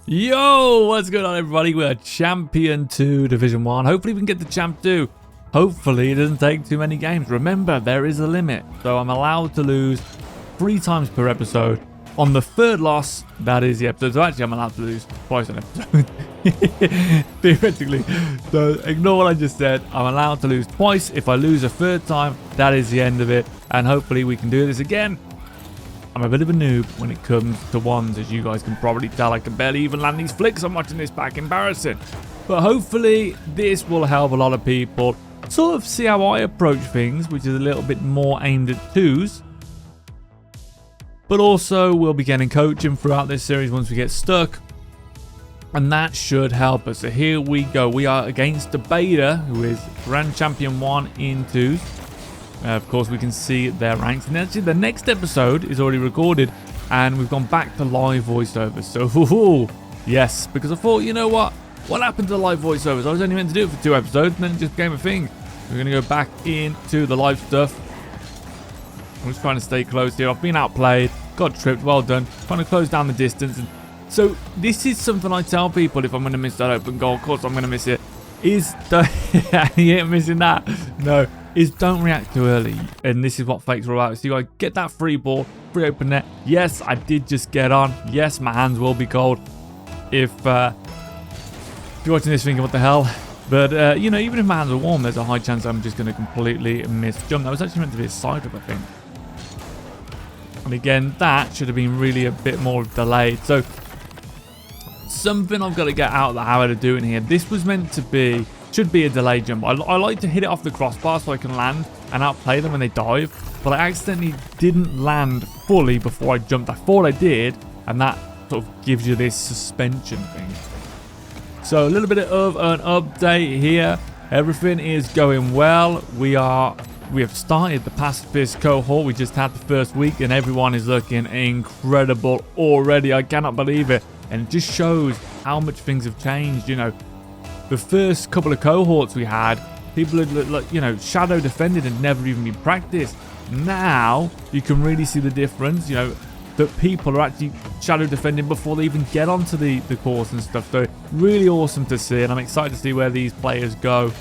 Yo, what's going on, everybody? We're Champion 2 Division 1. Hopefully we can get the Champ 2. Hopefully it doesn't take too many games. Remember, there is a limit. So I'm allowed to lose 3 times per episode. On the third loss, that is the episode. So actually I'm allowed to lose twice an episode. Theoretically. So ignore what I just said. I'm allowed to lose twice. If I lose a third time, that is the end of it. And hopefully we can do this again. I'm a bit of a noob when it comes to ones, as you guys can probably tell. I can barely even land these flicks. I'm watching this back, embarrassing. But hopefully this will help a lot of people sort of see how I approach things, which is a little bit more aimed at twos. But also we'll be getting coaching throughout this series once we get stuck, and that should help us. So here we go. We are against the beta, who is Grand Champion 1 in twos. Of course, we can see their ranks. And actually, the next episode is already recorded, and we've gone back to live voiceovers. So, yes, because I thought, you know what? What happened to the live voiceovers? I was only meant to do it for 2 episodes, and then it just became a thing. We're going to go back into the live stuff. I'm just trying to stay close here. I've been outplayed, got tripped, well done. Trying to close down the distance. And so, this is something I tell people if I'm going to miss that open goal. Of course, I'm going to miss it. You ain't missing that. No. Is don't react too early, and this is what fakes are about. So you gotta get that free ball, free open net. Yes, I did just get on. Yes, my hands will be cold if you're watching this thinking what the hell. But you know, even if my hands are warm, there's a high chance I'm just gonna completely miss jump. That was actually meant to be a side flip, I think. And again, that should have been really a bit more delayed. So something I've got to get out of the habit of doing here. This was meant to be. Should be a delayed jump. I like to hit it off the crossbar so I can land and outplay them when they dive, but I accidentally didn't land fully before I jumped. I thought I did, and that sort of gives you this suspension thing. So a little bit of an update here. Everything is going well. We have started the Pacifist cohort. We just had the first week, and everyone is looking incredible already. I cannot believe it, and it just shows how much things have changed. You know, the first couple of cohorts we had, people had, you know, shadow defended and never even been practiced. Now you can really see the difference, you know, that people are actually shadow defending before they even get onto the course and stuff. So really awesome to see, and I'm excited to see where these players go.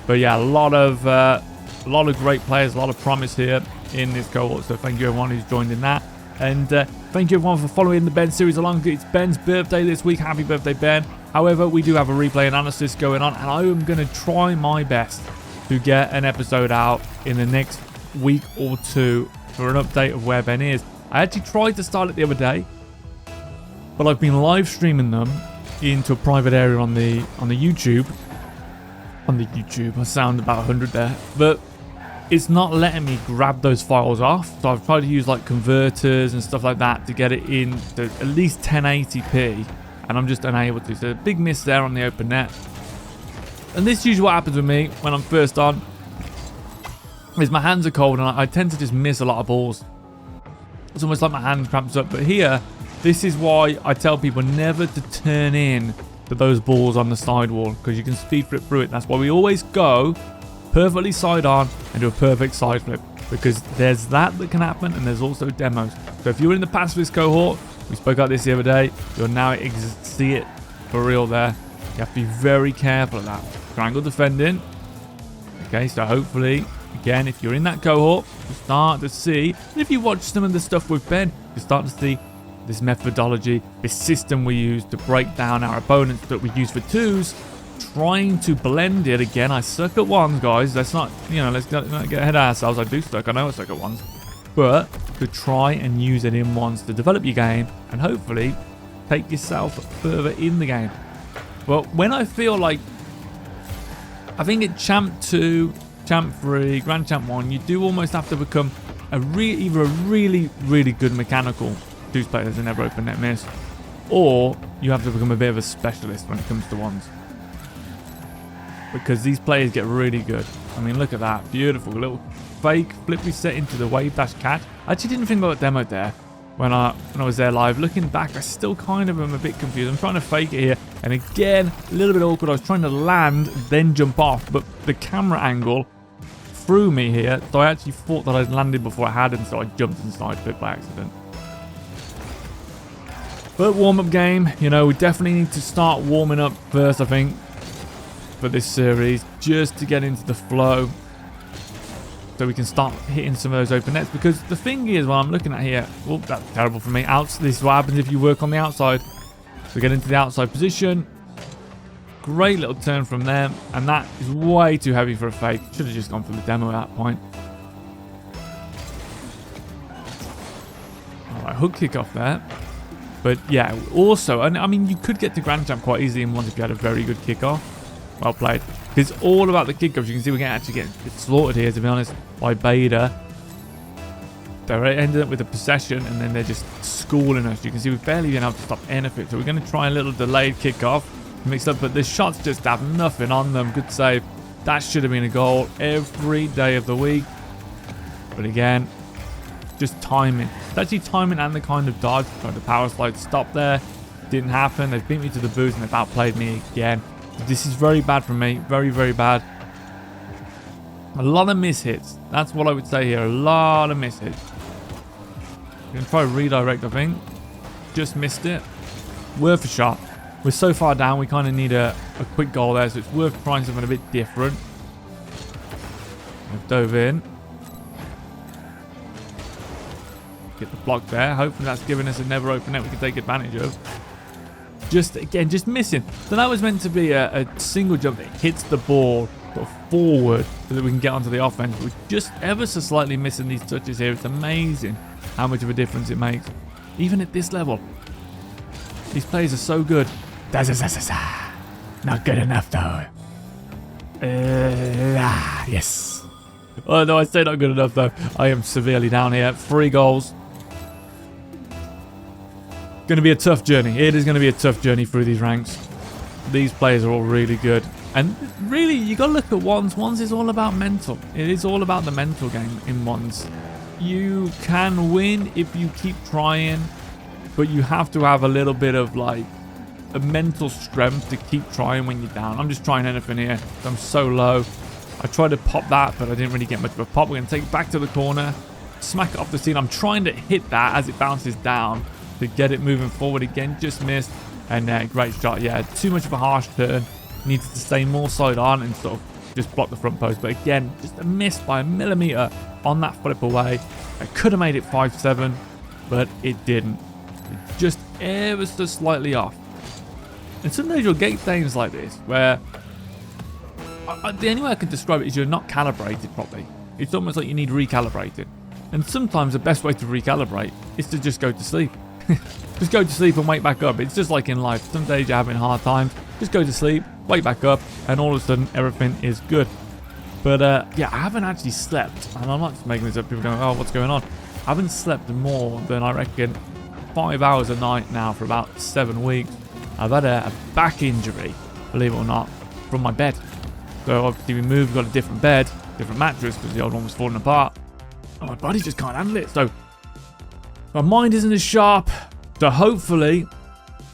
But yeah, a lot of great players, a lot of promise here in this cohort. So thank you everyone who's joined in that, and thank you everyone for following the Ben series along. It's Ben's birthday this week. Happy birthday, Ben. However, we do have a replay analysis going on, and I am going to try my best to get an episode out in the next week or 2 for an update of where Ben is. I actually tried to start it the other day, but I've been live streaming them into a private area on the YouTube. I sound about 100 there, but it's not letting me grab those files off. So I've tried to use like converters and stuff like that to get it in to at least 1080p. And I'm just unable to. So a big miss there on the open net. And this is usually what happens with me when I'm first on. Is my hands are cold and I tend to just miss a lot of balls. It's almost like my hand cramps up. But here, this is why I tell people never to turn in to those balls on the sidewall, because you can speed flip through it. That's why we always go perfectly side on and do a perfect side flip, because there's that can happen, and there's also demos. So if you're in the Pacifist cohort, we spoke about this the other day, you'll now see it for real there. You have to be very careful of that. Triangle defending. Okay, so hopefully, again, if you're in that cohort, you start to see, and if you watch some of the stuff with Ben, you start to see this methodology, this system we use to break down our opponents that we use for twos, trying to blend it. Again, I suck at ones, guys. Let's not, you know, let's not get ahead of ourselves. I do suck. I know I suck at ones. But to try and use it in ones to develop your game and hopefully take yourself further in the game. Well, when I feel like, I think at Champ 2, Champ 3, Grand Champ 1, you do almost have to become either a really, really good mechanical twos player that's never open net miss, or you have to become a bit of a specialist when it comes to ones. Because these players get really good. I mean, look at that. Beautiful little fake flip reset into the wave dash catch. I actually didn't think about demoed there when I was there live. Looking back, I still kind of am a bit confused. I'm trying to fake it here, and again, a little bit awkward. I was trying to land, then jump off, but the camera angle threw me here, so I actually thought that I'd landed before I had, and so I jumped inside flip by accident. But warm-up game, you know, we definitely need to start warming up first, I think, for this series, just to get into the flow. So we can start hitting some of those open nets. Because the thing is, what I'm looking at here, oh, that's terrible for me. This is what happens if you work on the outside. We get into the outside position. Great little turn from them. And that is way too heavy for a fake. Should have just gone for the demo at that point. Alright, hook kick off there. But yeah, also, and I mean, you could get to Grand Champ quite easily in ones if you had a very good kickoff. Well played. It's all about the kickoffs. You can see we're actually getting slaughtered here, to be honest, by Beta. They're ended up with a possession, and then they're just schooling us. You can see we've barely been able to stop anything. So we're going to try a little delayed kickoff. Mixed up, but the shots just have nothing on them. Good save. That should have been a goal every day of the week. But again, just timing. It's actually timing and the kind of dodge. Tried the power slide stop there. Didn't happen. They've beat me to the boost and they've outplayed me again. This is very bad for me. Very, very bad. A lot of mishits. That's what I would say here. A lot of mishits. I'm going to try redirect, I think. Just missed it. Worth a shot. We're so far down, we kind of need a quick goal there, so it's worth trying something a bit different. I've dove in. Get the block there. Hopefully that's giving us a never open net we can take advantage of. Again, just missing. So that was meant to be a single jump that hits the ball sort of forward so that we can get onto the offense. We're just ever so slightly missing these touches here. It's amazing how much of a difference it makes. Even at this level. These players are so good. Not good enough though. Yes. Oh no, I say not good enough though. I am severely down here. 3 goals. Going to be a tough journey. It is going to be a tough journey through these ranks. These players are all really good. And really, you got to look at ones. Ones is all about mental. It is all about the mental game in ones. You can win if you keep trying, but you have to have a little bit of like a mental strength to keep trying when you're down. I'm just trying anything here. I'm so low. I tried to pop that, but I didn't really get much of a pop. We're going to take it back to the corner, smack it off the seat. I'm trying to hit that as it bounces down to get it moving forward again. Just missed. And great shot. Yeah, too much of a harsh turn. Needed to stay more side on and sort of just block the front post. But again, just a miss by a millimeter on that flip away. I could have made it 5-7, but it didn't. It just ever so slightly off. And sometimes you'll get things like this where the only way I can describe it is you're not calibrated properly. It's almost like you need recalibrating. And sometimes the best way to recalibrate is to just go to sleep. Just go to sleep and wake back up. It's just like in life. Some days you're having hard times. Just go to sleep, wake back up, and all of a sudden everything is good. But yeah, I haven't actually slept. And I'm not just making this up. People going, oh, what's going on? I haven't slept more than I reckon 5 hours a night now for about 7 weeks. I've had a back injury, believe it or not, from my bed. So obviously we moved, got a different bed, different mattress because the old one was falling apart. And my body just can't handle it. So my mind isn't as sharp. So hopefully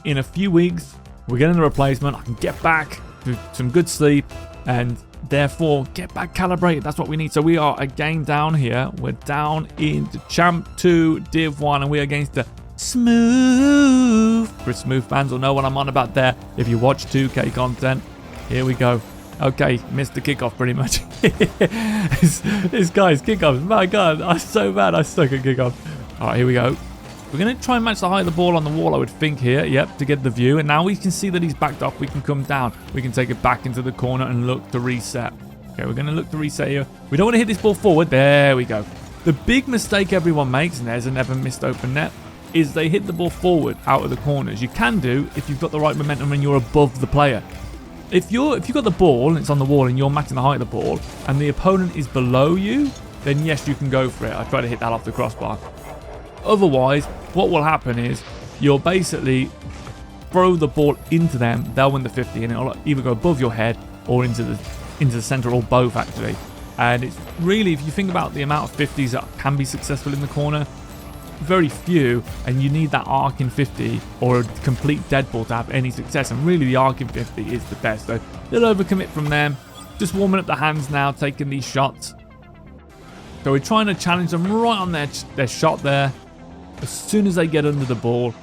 in a few weeks we're getting a replacement. I can get back to some good sleep and therefore get back calibrated. That's what we need. So we are again down here. We're down into Champ 2 Div 1 and we're against the Smooth. For Smooth fans will know what I'm on about there if you watch 2K content. Here we go. Okay, missed the kickoff pretty much. this guy's kickoffs. My God, I'm so bad. I suck at kickoff. All right, here we go. We're going to try and match the height of the ball on the wall, I would think here. Yep, to get the view. And now we can see that he's backed off. We can come down. We can take it back into the corner and look to reset. Okay, we're going to look to reset here. We don't want to hit this ball forward. There we go. The big mistake everyone makes, and there's a never missed open net, is they hit the ball forward out of the corners. You can do if you've got the right momentum and you're above the player. If you've got the ball and it's on the wall and you're matching the height of the ball and the opponent is below you, then yes, you can go for it. I try to hit that off the crossbar. Otherwise, what will happen is you'll basically throw the ball into them. They'll win the 50 and it'll either go above your head or into the center or both actually. And it's really, if you think about the amount of 50s that can be successful in the corner, very few, and you need that arcing 50 or a complete dead ball to have any success. And really the arcing 50 is the best. So little overcommit from them. Just warming up the hands now, taking these shots. So we're trying to challenge them right on their shot there. As soon as they get under the ball,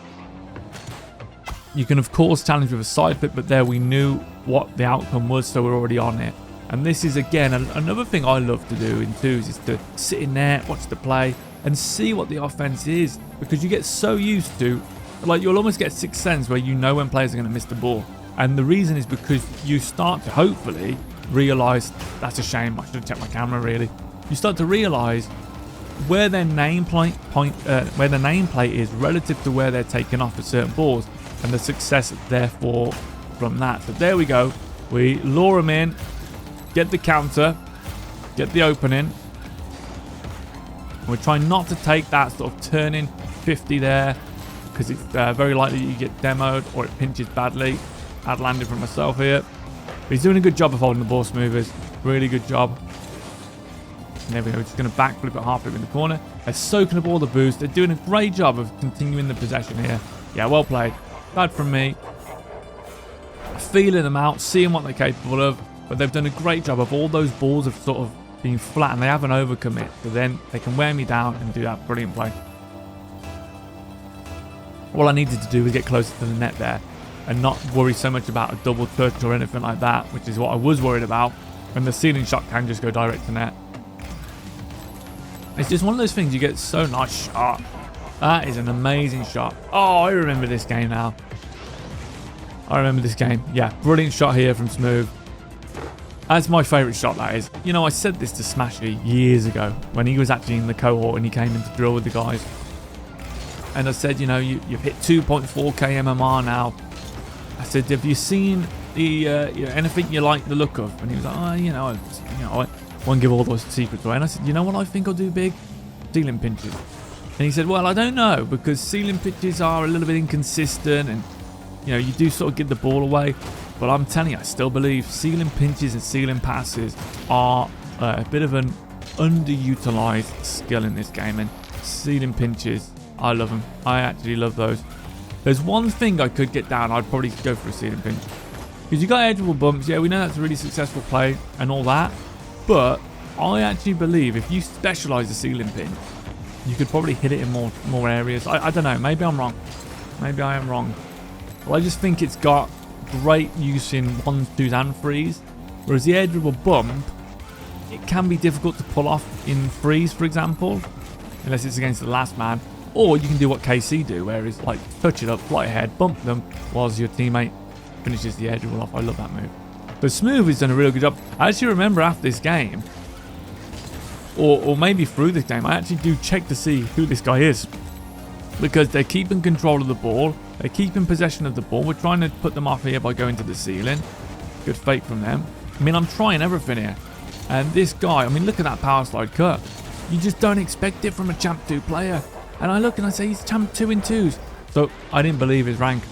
You can, of course, challenge with a side flip, but there we knew what the outcome was, so we're already on it. And this is, again, another thing I love to do in twos is to sit in there, watch the play, and see what the offense is. Because you get so used to, like, you'll almost get sixth sense where you know when players are going to miss the ball. And the reason is because you start to, hopefully, realise, that's a shame, I should have checked my camera, really. You start to realise where their nameplate is relative to where they're taking off at certain balls, and the success, therefore, from that. So there we go. We lure them in, get the counter, get the opening. We're trying not to take that sort of turning 50 there, because it's very likely you get demoed or it pinches badly. Bad landing from myself here. But he's doing a good job of holding the ball smoothers. Really good job. And there we go. We're just going to backflip it, half flip in the corner. They're soaking up all the boost. They're doing a great job of continuing the possession here. Yeah, well played. Bad from me. Feeling them out, seeing what they're capable of. But they've done a great job of all those balls of sort of being flat, and they haven't overcommit. So then they can wear me down and do that brilliant play. All I needed to do was get closer to the net there and not worry so much about a double touch or anything like that, which is what I was worried about. And the ceiling shot can just go direct to net. It's just one of those things, you get so nice shot. That is an amazing shot. Oh, I remember this game now. I remember this game. Yeah, brilliant shot here from Smooth. That's my favourite shot, that is. You know, I said this to Smashy years ago when he was actually in the cohort and he came in to drill with the guys. And I said, you know, you've hit 2.4k MMR now. I said, have you seen the you know, anything you like the look of? And he was like, oh, I won't give all those secrets away. And I said, you know what I think I'll do big? Ceiling pinches. And he said, well, I don't know, because ceiling pitches are a little bit inconsistent and, you know, you do sort of give the ball away. But I'm telling you, I still believe ceiling pinches and ceiling passes are a bit of an underutilized skill in this game. And ceiling pinches, I love them. I actually love those. There's one thing I could get down, I'd probably go for a ceiling pinch. Because you got edgeable bumps, yeah, we know that's a really successful play and all that. But I actually believe if you specialize the ceiling pinch, you could probably hit it in more areas. I don't know, maybe I'm wrong. Maybe I am wrong. Well, I just think it's got great use in 1s, 2s and 3s. Whereas the edgeable bump, it can be difficult to pull off in 3s, for example. Unless it's against the last man. Or you can do what KC do, where it's like touch it up, fly ahead, bump them, whilst your teammate finishes the edgeable off. I love that move. But Smooth has done a real good job. I actually remember after this game, or maybe through this game, I actually do check to see who this guy is. Because they're keeping control of the ball. They're keeping possession of the ball. We're trying to put them off here by going to the ceiling. Good fake from them. I mean, I'm trying everything here. And this guy, I mean, look at that power slide cut. You just don't expect it from a Champ 2 player. And I look and I say, he's Champ 2 in 2s. So I didn't believe his rank.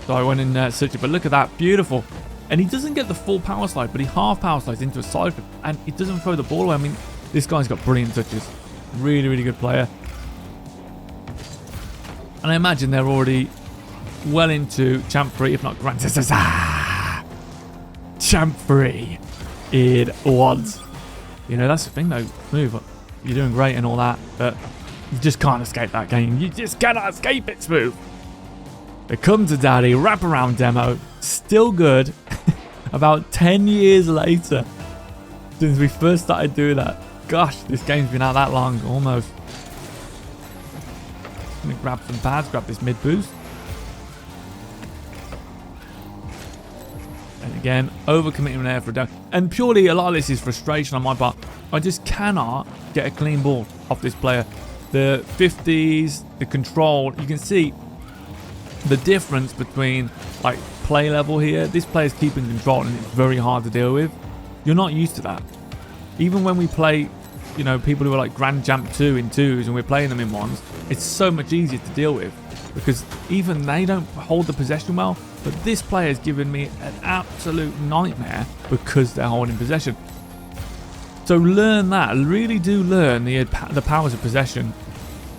So I went and searched it. But look at that. Beautiful. And he doesn't get the full power slide, but he half power slides into a side flip. And he doesn't throw the ball away. I mean, this guy's got brilliant touches. Really, really good player. And I imagine they're already well into Champ 3, if not Grand. Champ 3 in once. You know, that's the thing though. Smooth. You're doing great and all that, but you just can't escape that game. You just cannot escape it, Smooth. They come to Daddy, wraparound demo. Still good. About 10 years later. Since we first started doing that. Gosh, this game's been out that long, almost. I'm going to grab some pads, grab this mid boost. And again, overcommitting an air for a down. And purely a lot of this is frustration on my part. I just cannot get a clean ball off this player. The 50s, the control, you can see the difference between like play level here. This player's keeping control and it's very hard to deal with. You're not used to that. Even when we play, you know, people who are like Grand Champ 2 in 2s and we're playing them in 1s, it's so much easier to deal with because even they don't hold the possession well. But this player has given me an absolute nightmare because they're holding possession. So learn that. Really do learn the powers of possession.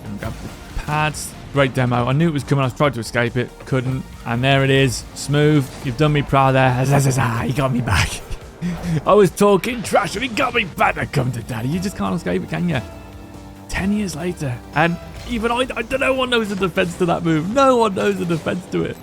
And grab the pads. Great demo. I knew it was coming. I tried to escape it. Couldn't. And there it is. Smooth. You've done me proud there. He got me back. I was talking trash and he got me back. I come to Daddy. You just can't escape it, can you? 10 years later. And even I don't know one knows the defense to that move. No one knows the defense to it.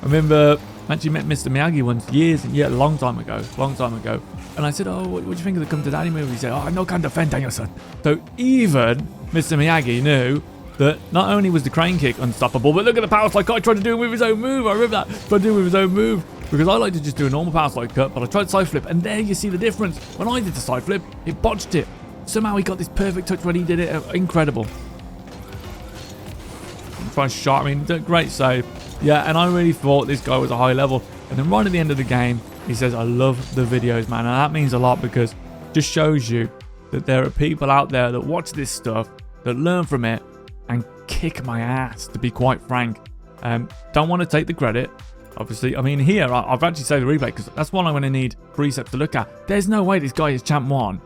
I remember I actually met Mr. Miyagi once a long time ago. And I said, oh, what do you think of the Come to Daddy movie? He said, oh, no can defend Danielson. So even Mr. Miyagi knew that not only was the crane kick unstoppable, but look at the power slide cut. I tried to do it with his own move. I remember that. Tried to do it with his own move. Because I like to just do a normal power slide cut, but I tried side flip, and there you see the difference. When I did the side flip, it botched it. Somehow he got this perfect touch when he did it. Incredible. Trying shot. I mean, great save. Yeah, and I really thought this guy was a high level. And then right at the end of the game, he says, I love the videos, man. And that means a lot because it just shows you that there are people out there that watch this stuff, that learn from it, and kick my ass, to be quite frank. Don't want to take the credit, obviously. I mean, here, I've actually saved the replay because that's one I'm going to need precepts to look at. There's no way this guy is champ 1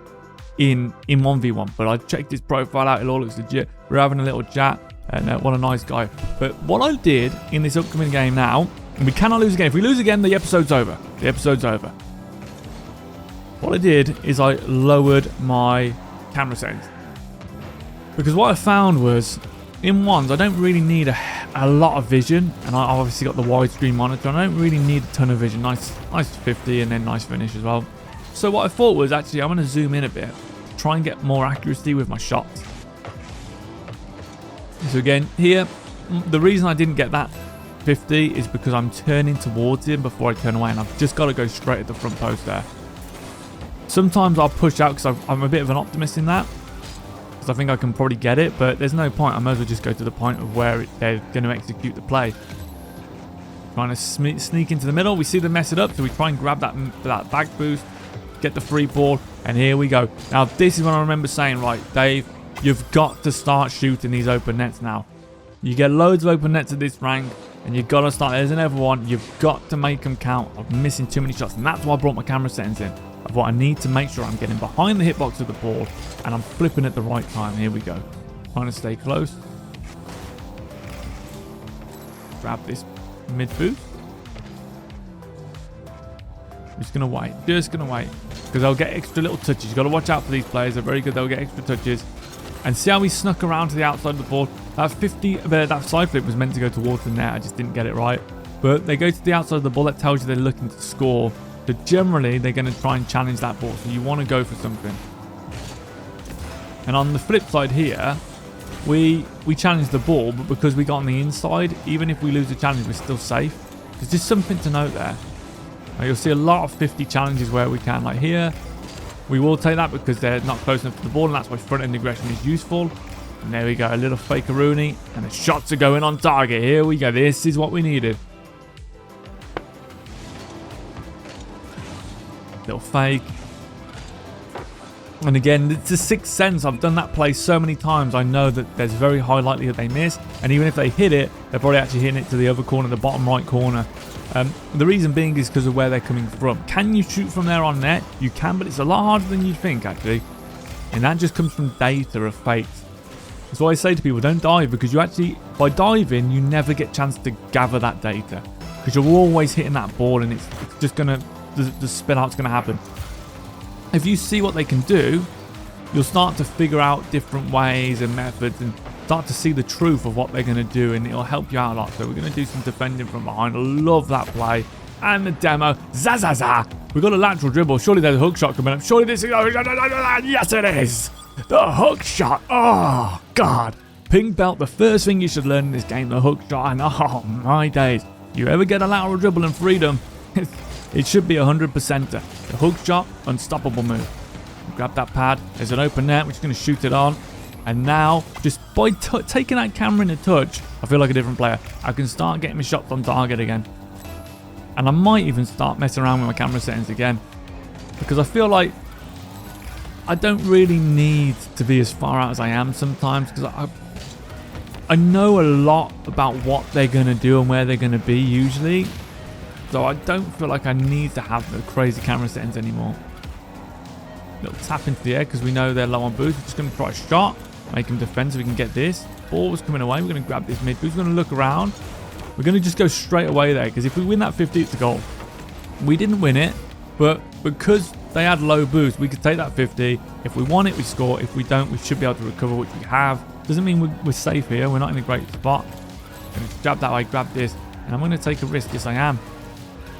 in 1v1, but I checked his profile out. It all looks legit. We're having a little chat. And what a nice guy. But what I did in this upcoming game now, and we cannot lose again. If we lose again, the episode's over. The episode's over. What I did is I lowered my camera settings. Because what I found was, in ones, I don't really need a lot of vision. And I obviously got the widescreen monitor. I don't really need a ton of vision. Nice 50 and then nice finish as well. So what I thought was, actually, I'm going to zoom in a bit. Try and get more accuracy with my shots. So again, here, the reason I didn't get that 50 is because I'm turning towards him before I turn away, and I've just got to go straight at the front post there. Sometimes I'll push out because I'm a bit of an optimist in that, because I think I can probably get it, but there's no point. I might as well just go to the point of where they're going to execute the play. Trying to sneak into the middle. We see them mess it up, so we try and grab that back boost, get the free ball, and here we go. Now, this is what I remember saying, right, Dave, you've got to start shooting these open nets now. You get loads of open nets at this rank, and you've got to start. There's another one. You've got to make them count. I'm missing too many shots, and that's why I brought my camera settings in. I thought I need to make sure I'm getting behind the hitbox of the ball, and I'm flipping at the right time. Here we go. Trying to stay close. Grab this mid boost. Just going to wait. Just going to wait. Because they'll get extra little touches. You've got to watch out for these players. They're very good. They'll get extra touches. And see how he snuck around to the outside of the ball. That side flip was meant to go towards the net. I just didn't get it right. But they go to the outside of the ball. That tells you they're looking to score. So generally, they're going to try and challenge that ball. So you want to go for something. And on the flip side here, we challenge the ball. But because we got on the inside, even if we lose the challenge, we're still safe. There's just something to note there. You'll see a lot of 50 challenges where we can. Like here, we will take that because they're not close enough to the ball, and that's why front-end aggression is useful. And there we go, a little fake-a-rooney, and the shots are going on target. Here we go. This is what we needed. Little fake. And again, it's a sixth sense. I've done that play so many times. I know that there's very high likelihood they miss. And even if they hit it, they're probably actually hitting it to the other corner, the bottom right corner. The reason being is because of where they're coming from. Can you shoot from there on net? You can, but it's a lot harder than you'd think, actually. And that just comes from data of fakes. That's why I say to people, don't dive, because you actually, by diving, you never get a chance to gather that data. Because you're always hitting that ball, and it's just going to, the spin out's going to happen. If you see what they can do, you'll start to figure out different ways and methods and start to see the truth of what they're going to do, and it'll help you out a lot. So we're going to do some defending from behind. I love that play. And the demo. Zazaza. We've got a lateral dribble. Surely there's a hook shot coming up. Surely this is... Yes, it is. The hook shot. Oh, God. Pink belt, the first thing you should learn in this game, the hook shot. And oh, my days. You ever get a lateral dribble in freedom, it should be 100%er. The hook shot, unstoppable move. Grab that pad. There's an open net. We're just going to shoot it on. And now, just by taking that camera in a touch, I feel like a different player. I can start getting my shots on target again. And I might even start messing around with my camera settings again. Because I feel like I don't really need to be as far out as I am sometimes. Because I know a lot about what they're going to do and where they're going to be usually. So I don't feel like I need to have the crazy camera settings anymore. Little tap into the air because we know they're low on boost. We're just going to try a shot. Make them defend so we can get this. Ball was coming away. We're going to grab this mid boost. We're going to look around. We're going to just go straight away there, because if we win that 50, it's a goal. We didn't win it, but because they had low boost, we could take that 50. If we want it, we score. If we don't, we should be able to recover, which we have. Doesn't mean we're safe here. We're not in a great spot. Going to jab that way, grab this. And I'm going to take a risk. Yes, I am.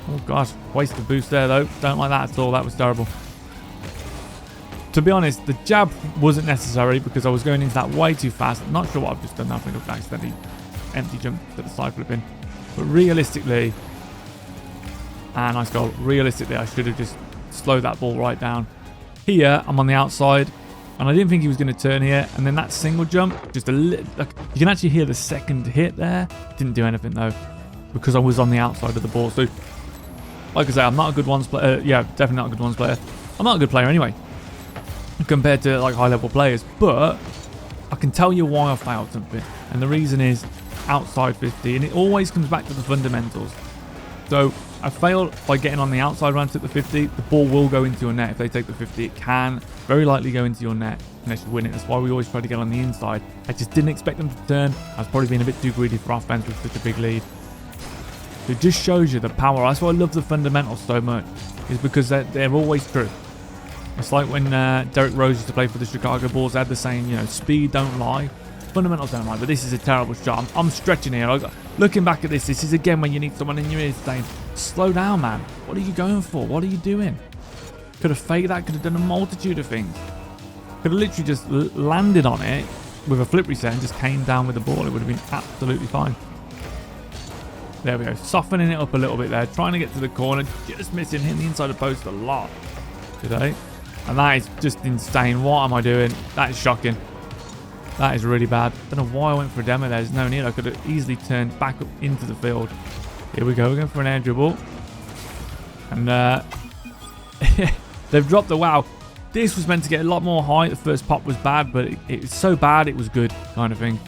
Oh, gosh. Waste of boost there, though. Don't like that at all. That was terrible. To be honest, the jab wasn't necessary because I was going into that way too fast. I'm not sure what I've just done now. I think I've accidentally empty jump to the side flipping. But realistically, nice goal. Realistically, I should have just slowed that ball right down. Here, I'm on the outside, and I didn't think he was going to turn here. And then that single jump, just a little, like, you can actually hear the second hit there. Didn't do anything though, because I was on the outside of the ball. So, like I say, I'm not a good ones player. Yeah, definitely not a good ones player. I'm not a good player anyway, compared to like high level players. But I can tell you why I failed something, and the reason is outside 50, and it always comes back to the fundamentals. So I failed by getting on the outside when I took the 50. The ball will go into your net. If they take the 50, it can very likely go into your net unless you win it. That's why we always try to get on the inside. I just didn't expect them to turn. I was probably being a bit too greedy for offense with such a big lead. So it just shows you the power. That's why I love the fundamentals so much, is because they're always true. It's like when Derrick Rose used to play for the Chicago Bulls. They had the saying, you know, speed don't lie, fundamentals don't lie. But this is a terrible shot. I'm stretching here. Looking back at this is again when you need someone in your ear saying, slow down, man. What are you going for? What are you doing? Could have faked that. Could have done a multitude of things. Could have literally just landed on it with a flip reset and just came down with the ball. It would have been absolutely fine. There we go. Softening it up a little bit there. Trying to get to the corner. Just missing. Hitting the inside of the post a lot today. And that is just insane. What am I doing? That is shocking. That is really bad. Don't know why I went for a demo there. There's no need. I could have easily turned back up into the field. Here we go. We're going for an air dribble. And they've dropped the wow. This was meant to get a lot more high. The first pop was bad, but it was so bad it was good kind of thing.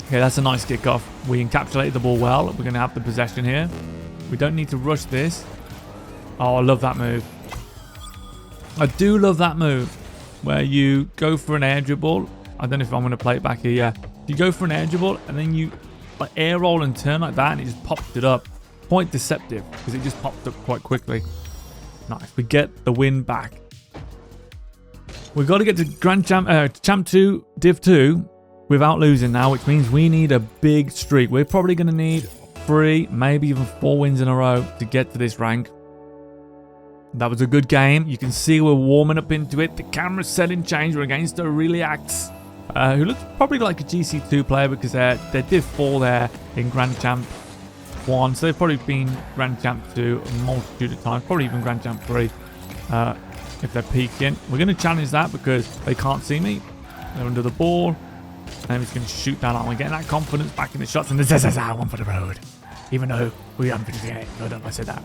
Okay, that's a nice kickoff. We encapsulated the ball well. We're going to have the possession here. We don't need to rush this. Oh, I love that move. I do love that move where you go for an air dribble. I don't know if I'm going to play it back here. Yeah. You go for an air dribble and then you like air roll and turn like that and it just popped it up. Quite deceptive because it just popped up quite quickly. Nice. We get the win back. We've got to get to Grand Champ 2, Div 2 without losing now, which means we need a big streak. We're probably going to need 3, maybe even 4 wins in a row to get to this rank. That was a good game. You can see we're warming up into it. The camera setting change. We're against Aureliax, who looks probably like a GC2 player because they're Div 4 there in Grand Champ 1. So they've probably been Grand Champ 2 a multitude of times. Probably even Grand Champ 3 if they're peeking. We're going to challenge that because they can't see me. They're under the ball. And I'm just going to shoot down. I'm getting that confidence back in the shots. And this is one for the road. Even though we haven't finished it. No, don't I said that.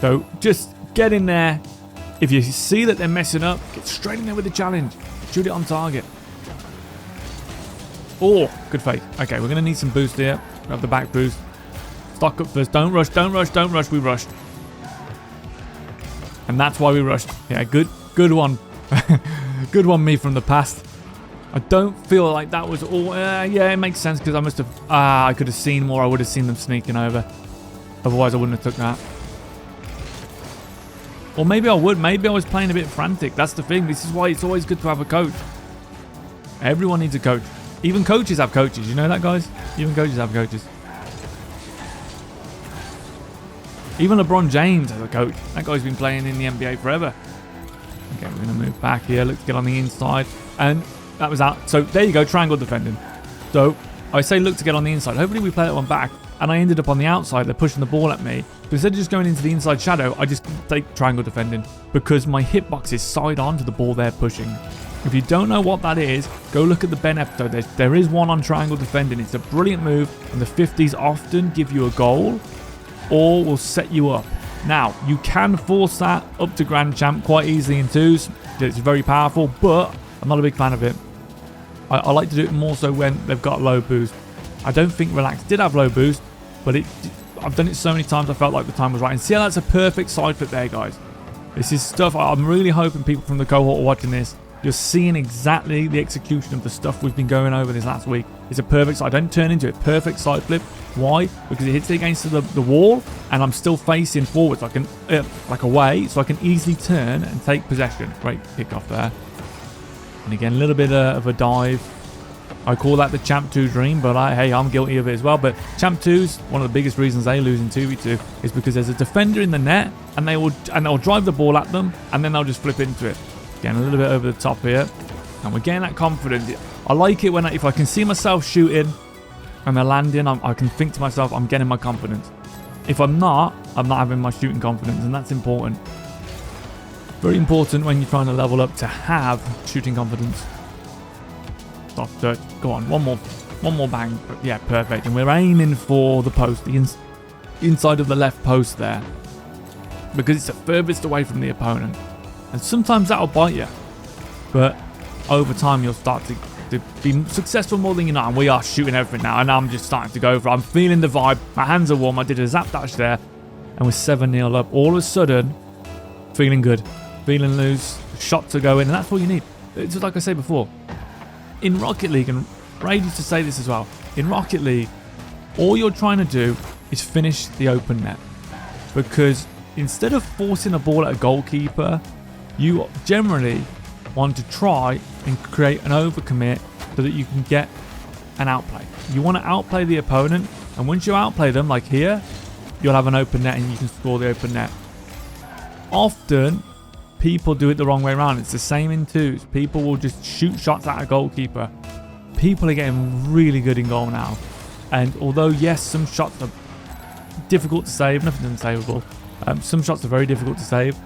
So just get in there. If you see that they're messing up, get straight in there with the challenge. Shoot it on target. Oh, good fake. Okay, we're going to need some boost here. We have the back boost. Stock up first. Don't rush, don't rush, don't rush. We rushed. And that's why we rushed. Yeah, good one. Good one, me from the past. I don't feel like that was all... yeah, it makes sense because I must have... I could have seen more. I would have seen them sneaking over. Otherwise, I wouldn't have took that. Or maybe I would. Maybe I was playing a bit frantic. That's the thing. This is why it's always good to have a coach. Everyone needs a coach. Even coaches have coaches. You know that, guys? Even coaches have coaches. Even LeBron James has a coach. That guy's been playing in the NBA forever. Okay, we're going to move back here. Look to get on the inside. And that was out. So there you go. Triangle defending. So I say look to get on the inside. Hopefully we play that one back. And I ended up on the outside. They're pushing the ball at me. But instead of just going into the inside shadow, I just take triangle defending because my hitbox is side on to the ball they're pushing. If you don't know what that is, go look at the Ben episode. There is one on triangle defending. It's a brilliant move. And the 50s often give you a goal or will set you up. Now, you can force that up to Grand Champ quite easily in 2s. It's very powerful, but I'm not a big fan of it. I like to do it more so when they've got low boost. I don't think Relax did have low boost, but I've done it so many times I felt like the time was right. And see how that's a perfect side flip there, guys. This is stuff I'm really hoping people from the cohort are watching this. You're seeing exactly the execution of the stuff we've been going over this last week. It's a perfect side. Don't turn into it. Perfect side flip. Why? Because it hits it against the wall and I'm still facing forward. So I can, like away, so I can easily turn and take possession. Great kickoff there. And again, a little bit of a dive. I call that the Champ 2 dream, but hey, I'm guilty of it as well. But Champ 2's one of the biggest reasons they lose in 2v2 is because there's a defender in the net, and they'll drive the ball at them, and then they'll just flip into it. Getting a little bit over the top here, and we're getting that confidence. I like it when if I can see myself shooting and they're landing, I can think to myself, I'm getting my confidence. If I'm not having my shooting confidence, and that's important. Very important when you're trying to level up to have shooting confidence. Soft touch. Go on, one more bang. Yeah, perfect. And we're aiming for the post, the inside of the left post there, because it's the furthest away from the opponent. And sometimes that'll bite you, but over time you'll start to be successful more than you know. And we are shooting everything now, and I'm just starting to go for it. I'm feeling the vibe. My hands are warm. I did a zap dash there, and we're 7-0 up. All of a sudden, feeling good, feeling loose. Shots are going, and that's all you need. It's just like I said before. In Rocket League, and Ray used to say this as well, in Rocket League, all you're trying to do is finish the open net. Because instead of forcing a ball at a goalkeeper, you generally want to try and create an overcommit so that you can get an outplay. You want to outplay the opponent, and once you outplay them, like here, you'll have an open net and you can score the open net. Often, people do it the wrong way around. It's the same in twos. People will just shoot shots at a goalkeeper. People are getting really good in goal now. And although, yes, some shots are difficult to save, nothing's unsavable. Some shots are very difficult to save.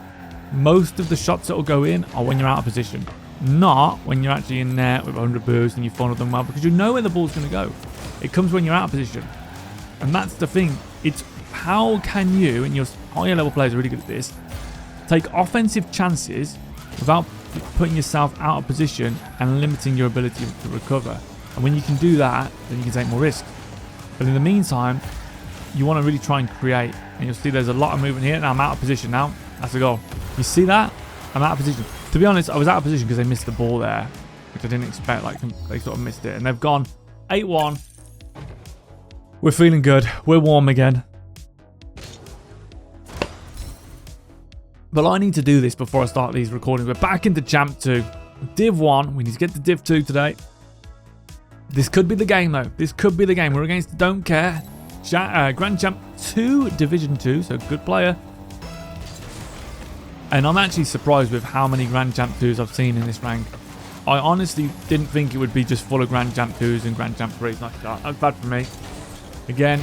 Most of the shots that will go in are when you're out of position. Not when you're actually in net with 100 boosts and you funnel them well, because you know where the ball's going to go. It comes when you're out of position. And that's the thing. It's how can you, and your higher level players are really good at this, take offensive chances without putting yourself out of position and limiting your ability to recover. And when you can do that, then you can take more risks. But in the meantime, you want to really try and create. And you'll see there's a lot of movement here. Now I'm out of position now. That's a goal. You see that? I'm out of position. To be honest, I was out of position because they missed the ball there, which I didn't expect. Like, they sort of missed it. And they've gone 8-1. We're feeling good. We're warm again. But I need to do this before I start these recordings. We're back into Champ 2. Div 1. We need to get to Div 2 today. This could be the game, though. This could be the game. We're against Don't Care. Grand Champ 2, Division 2. So, good player. And I'm actually surprised with how many Grand Champ 2s I've seen in this rank. I honestly didn't think it would be just full of Grand Champ 2s and Grand Champ 3s. That's bad for me. Again,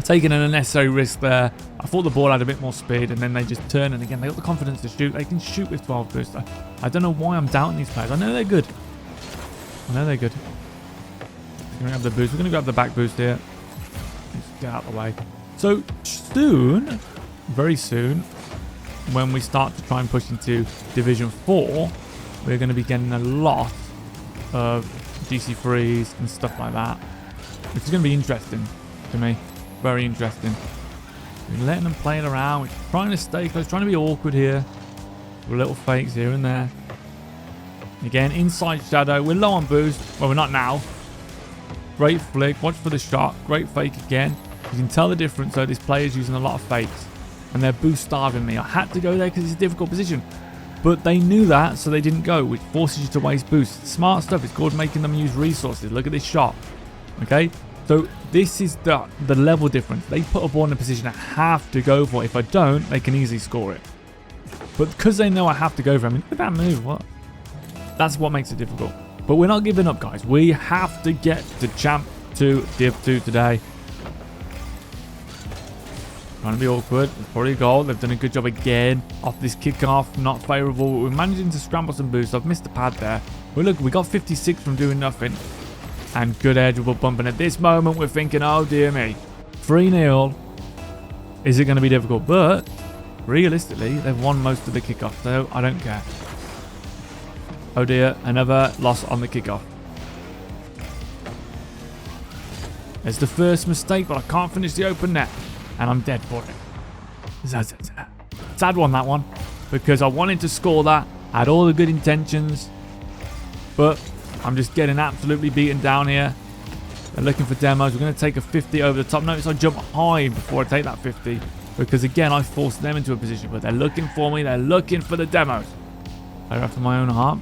taking an unnecessary risk there. I thought the ball had a bit more speed, and then they just turn, and again, they got the confidence to shoot. They can shoot with 12 boosts. I don't know why I'm doubting these players. I know they're good. I know they're good. We're going to grab the boost. We're going to grab the back boost here. Just get out of the way. So soon, very soon, when we start to try and push into Division 4, we're going to be getting a lot of GC3s and stuff like that, which is going to be interesting to me. Very interesting. We're letting them play it around. We're trying to stay close, trying to be awkward here. With little fakes here and there. Again, inside shadow. We're low on boost. Well, we're not now. Great flick. Watch for the shot. Great fake again. You can tell the difference, though. This player's using a lot of fakes. And they're boost starving me. I had to go there because it's a difficult position. But they knew that, so they didn't go, which forces you to waste boost. Smart stuff. It's called making them use resources. Look at this shot. Okay? So this is the level difference. They put a ball in a position I have to go for. If I don't, they can easily score it. But because they know I have to go for it, I mean, look at that move. What? That's what makes it difficult. But we're not giving up, guys. We have to get to Champ 2 Div 2 today. Trying to be awkward. It's probably a goal. They've done a good job again off this kickoff. Not favourable. We're managing to scramble some boosts. I've missed the pad there. But look, we got 56 from doing nothing. And good edgeable bump. And at this moment, we're thinking, oh, dear me. 3-0. Is it going to be difficult? But realistically, they've won most of the kickoff. So I don't care. Oh, dear. Another loss on the kickoff. It's the first mistake, but I can't finish the open net. And I'm dead for it. Sad one, that one. Because I wanted to score that. I had all the good intentions. But I'm just getting absolutely beaten down here. They're looking for demos. We're going to take a 50 over the top. Notice I jump high before I take that 50. Because again, I forced them into a position. But they're looking for me. They're looking for the demos. Player after my own heart.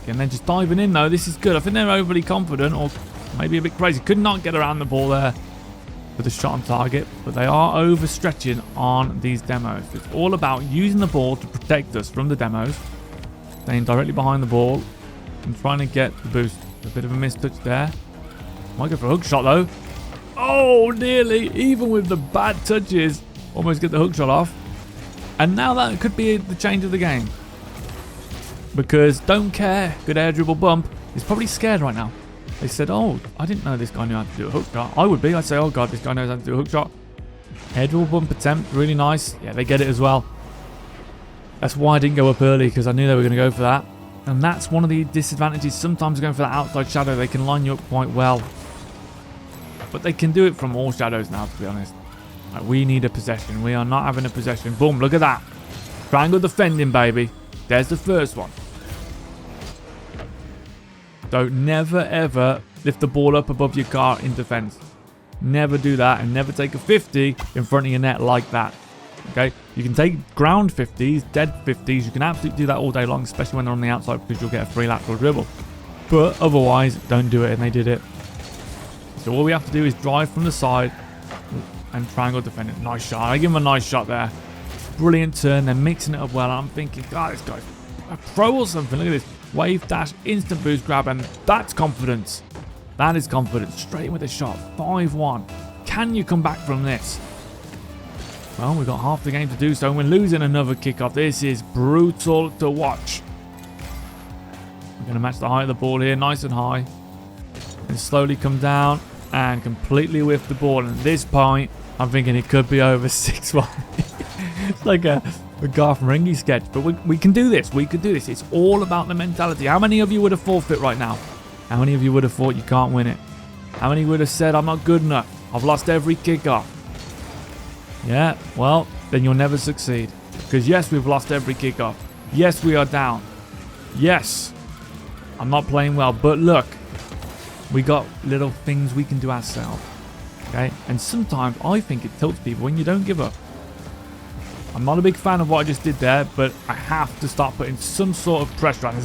And then just diving in, though. This is good. I think they're overly confident or maybe a bit crazy. Could not get around the ball there with a shot on target. But they are overstretching on these demos. It's all about using the ball to protect us from the demos. Staying directly behind the ball and trying to get the boost. A bit of a missed touch there. Might go for a hook shot, though. Oh, nearly. Even with the bad touches. Almost get the hook shot off. And now that could be the change of the game. Because don't care, good air dribble bump. He's probably scared right now. They said, oh, I didn't know this guy knew how to do a hook shot. I would be. I'd say, oh god, this guy knows how to do a hook shot. Air dribble bump attempt, really nice. Yeah, they get it as well. That's why I didn't go up early, because I knew they were going to go for that. And that's one of the disadvantages. Sometimes going for that outside shadow, they can line you up quite well. But they can do it from all shadows now, to be honest. Like, we need a possession. We are not having a possession. Boom, look at that. Triangle defending, baby. There's the first one. So never ever lift the ball up above your car in defense. Never do that, and never take a 50 in front of your net like that. Okay? You can take ground 50s, dead 50s. You can absolutely do that all day long, especially when they're on the outside, because you'll get a free lateral dribble. But otherwise, don't do it, and they did it. So all we have to do is drive from the side and triangle defend it. Nice shot. I give him a nice shot there. Brilliant turn. They're mixing it up well. I'm thinking, God, this guy's a pro or something. Look at this. Wave dash, instant boost grab, and that's confidence. That is confidence. Straight in with a shot. 5-1. Can you come back from this? Well, we've got half the game to do so, and we're losing another kickoff. This is brutal to watch. We're going to match the height of the ball here. Nice and high. And slowly come down and completely whiff the ball. And at this point, I'm thinking it could be over 6-1. It's like a Garth Marenghi sketch, but we can do this. We could do this. It's all about the mentality. How many of you would have forfeit right now? How many of you would have thought you can't win it? How many would have said, I'm not good enough? I've lost every kickoff. Yeah, well, then you'll never succeed. Because yes, we've lost every kickoff. Yes, we are down. Yes, I'm not playing well. But look, we got little things we can do ourselves. Okay? And sometimes I think it tilts people when you don't give up. I'm not a big fan of what I just did there, but I have to start putting some sort of pressure on.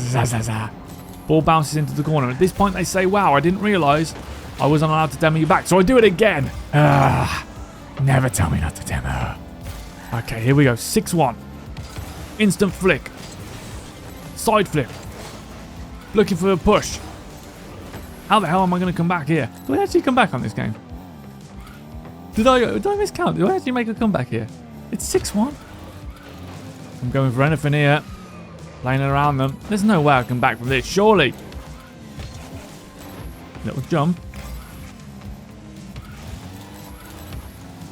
Ball bounces into the corner. At this point, they say, wow, I didn't realise I wasn't allowed to demo you back. So I do it again. Never tell me not to demo. Okay, here we go. 6-1. Instant flick. Side flip. Looking for a push. How the hell am I going to come back here? Do I actually come back on this game? Did I miscount? Do I actually make a comeback here? It's 6-1. I'm going for anything here. Playing around them. There's no way I can back from this, surely. Little jump.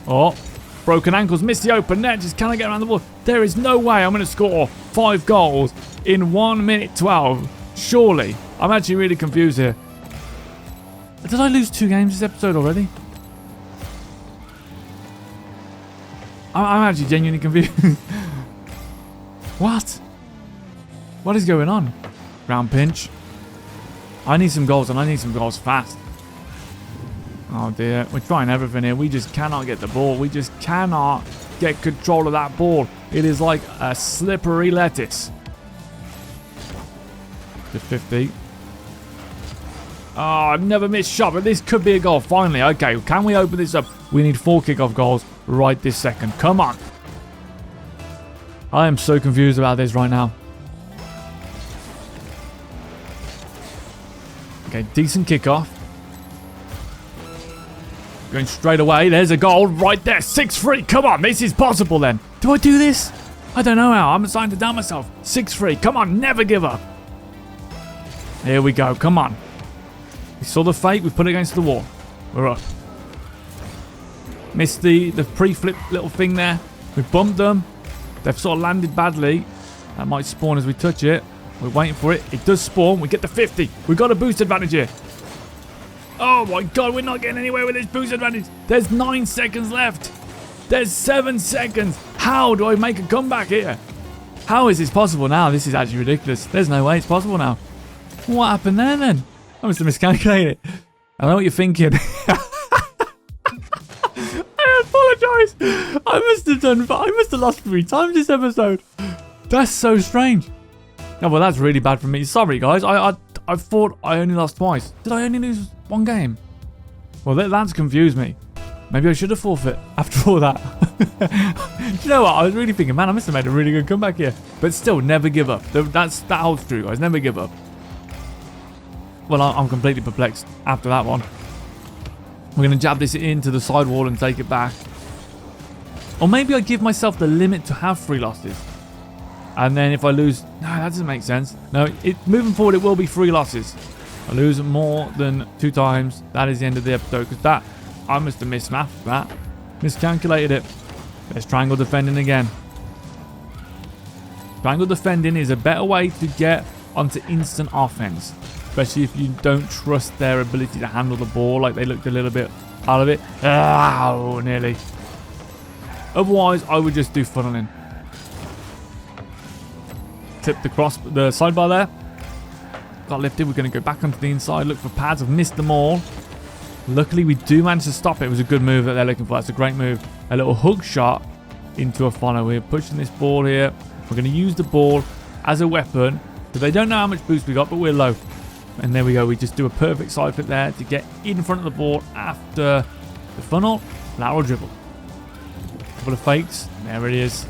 Oh, broken ankles. Miss the open net. Just can I get around the ball? There is no way I'm going to score 5 goals in 1 minute 12. Surely. I'm actually really confused here. Did I lose 2 games this episode already? I'm actually genuinely confused. What? What is going on? Ground pinch. I need some goals, and I need some goals fast. Oh dear. We're trying everything here. We just cannot get the ball. We just cannot get control of that ball. It is like a slippery lettuce. To 50. Oh, I've never missed shot, but this could be a goal. Finally. Okay, can we open this up? We need 4 kickoff goals right this second. Come on. I am so confused about this right now. Okay, decent kickoff. Going straight away. There's a goal right there. 6-3. Come on, this is possible then. Do I do this? I don't know how. I'm starting to doubt myself. 6-3. Come on, never give up. Here we go. Come on. We saw the fake. We put it against the wall. We're up. Missed the pre-flip little thing there. We bumped them. They've sort of landed badly. That might spawn as we touch it. We're waiting for it. It does spawn. We get the 50. We've got a boost advantage here. Oh my god, we're not getting anywhere with this boost advantage. There's 9 seconds left. There's 7 seconds. How do I make a comeback here? How is this possible now? This is actually ridiculous. There's no way it's possible now. What happened there then? I must have miscalculated. I know what you're thinking. I apologise. I must have lost 3 times this episode. That's so strange. Oh, well, that's really bad for me. Sorry, guys. I thought I only lost twice. Did I only lose one game? Well, that's confused me. Maybe I should have forfeit after all that. Do you know what? I was really thinking, man, I must have made a really good comeback here. But still, never give up. That holds true, guys. Never give up. Well, I'm completely perplexed after that one. We're going to jab this into the side wall and take it back. Or maybe I give myself the limit to have 3 losses. And then if I lose... No, that doesn't make sense. No, moving forward, it will be 3 losses. If I lose more than 2 times, that is the end of the episode. Because that... I must have mismathed that. Miscalculated it. Let's triangle defending again. Triangle defending is a better way to get onto instant offense. Especially if you don't trust their ability to handle the ball. Like they looked a little bit out of it. Oh, nearly. Otherwise, I would just do funneling. Tip the sidebar there. Got lifted. We're going to go back onto the inside. Look for pads. I've missed them all. Luckily, we do manage to stop it. It was a good move that they're looking for. That's a great move. A little hook shot into a funnel. We're pushing this ball here. We're going to use the ball as a weapon. So they don't know how much boost we got, but we're low. And there we go. We just do a perfect side flip there to get in front of the ball after the funnel. Lateral dribble. Couple of fakes. There it is.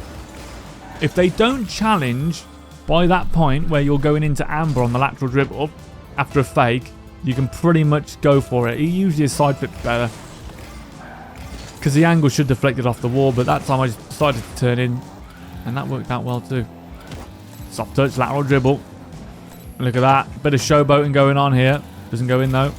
If they don't challenge by that point where you're going into amber on the lateral dribble after a fake, you can pretty much go for it. Usually a side flip's better because the angle should deflect it off the wall, but that time I just decided to turn in and that worked out well too. Soft touch, lateral dribble. Look at that. Bit of showboating going on here. Doesn't go in though.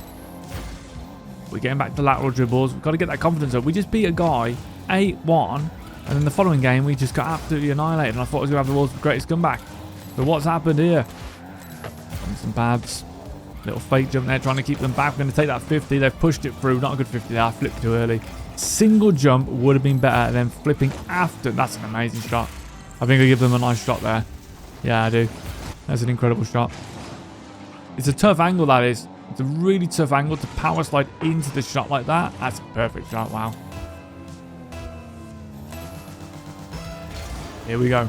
We're getting back to lateral dribbles. We've got to get that confidence up. We just beat a guy 8-1 and then the following game we just got absolutely annihilated and I thought I was going to have the world's greatest comeback. But what's happened here? Some pads. Little fake jump there, trying to keep them back. We're going to take that 50. They've pushed it through. Not a good 50 there. I flipped too early. Single jump would have been better than flipping after. That's an amazing shot. I think I give them a nice shot there. Yeah, I do. That's an incredible shot. It's a tough angle, that is. It's a really tough angle to power slide into the shot like that. That's a perfect shot. Wow. Here we go.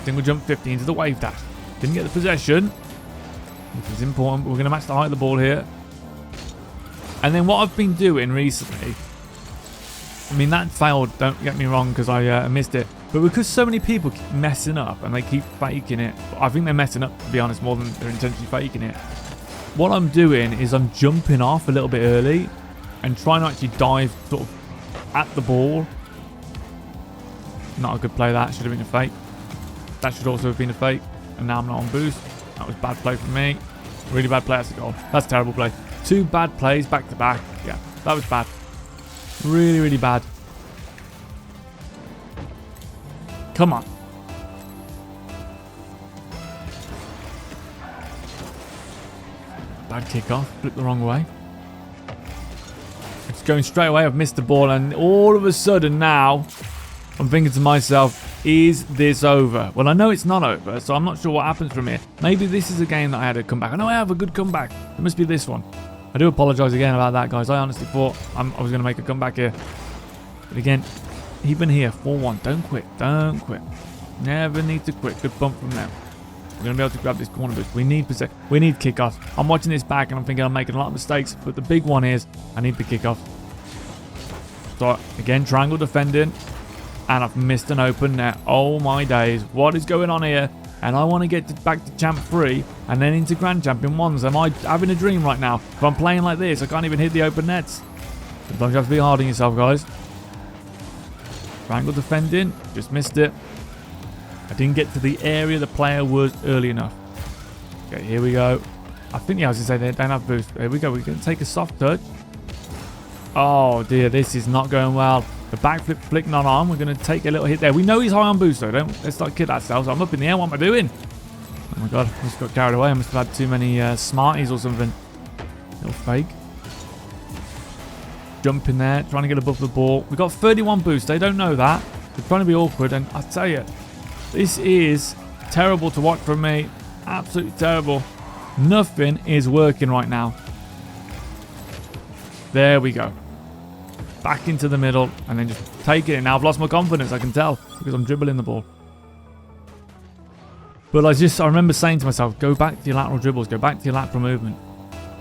Single jump 50 into the wave dash. Didn't get the possession, which is important. We're going to match the height of the ball here. And then what I've been doing recently, I mean, that failed, don't get me wrong, because I missed it. But because so many people keep messing up and they keep faking it, I think they're messing up, to be honest, more than they're intentionally faking it. What I'm doing is I'm jumping off a little bit early and trying to actually dive sort of at the ball. Not a good play, that. Should have been a fake. That should also have been a fake. And now I'm not on boost. That was bad play from me. Really bad play. That's a goal. That's a terrible play. 2 bad plays back to back. Yeah, that was bad. Really, really bad. Come on. Bad kickoff. Flipped the wrong way. It's going straight away. I've missed the ball. And all of a sudden now, I'm thinking to myself, is this over? Well, I know it's not over, so I'm not sure what happens from here. Maybe this is a game that I had a comeback. I know I have a good comeback. It must be this one. I do apologise again about that, guys. I honestly thought I was going to make a comeback here. But again, even here, 4-1. Don't quit. Don't quit. Never need to quit. Good bump from them. We're going to be able to grab this corner boost. We need kickoffs. I'm watching this back and I'm thinking I'm making a lot of mistakes, but the big one is I need the kickoff. So, again, triangle defending. And I've missed an open net. Oh my days. What is going on here? And I want to get back to Champ 3 and then into Grand Champion 1s. Am I having a dream right now? If I'm playing like this, I can't even hit the open nets. Sometimes you have to be hard on yourself, guys. Triangle defending. Just missed it. I didn't get to the area the player was early enough. Okay, here we go. I think, yeah, I was going to say they don't have boost. Here we go. We're going to take a soft touch. Oh dear, this is not going well. The backflip flick not on. We're going to take a little hit there. We know he's high on boost though. Let's not kid ourselves. I'm up in the air. What am I doing? Oh my god, I just got carried away. I must have had too many Smarties or something. Little fake. Jump in there, trying to get above the ball. We got 31 boost. They don't know that. They're trying to be awkward, and I tell you, this is terrible to watch from me. Absolutely terrible. Nothing is working right now. There we go. Back into the middle and then just take it. Now I've lost my confidence, I can tell, because I'm dribbling the ball. But I remember saying to myself, go back to your lateral dribbles, go back to your lateral movement.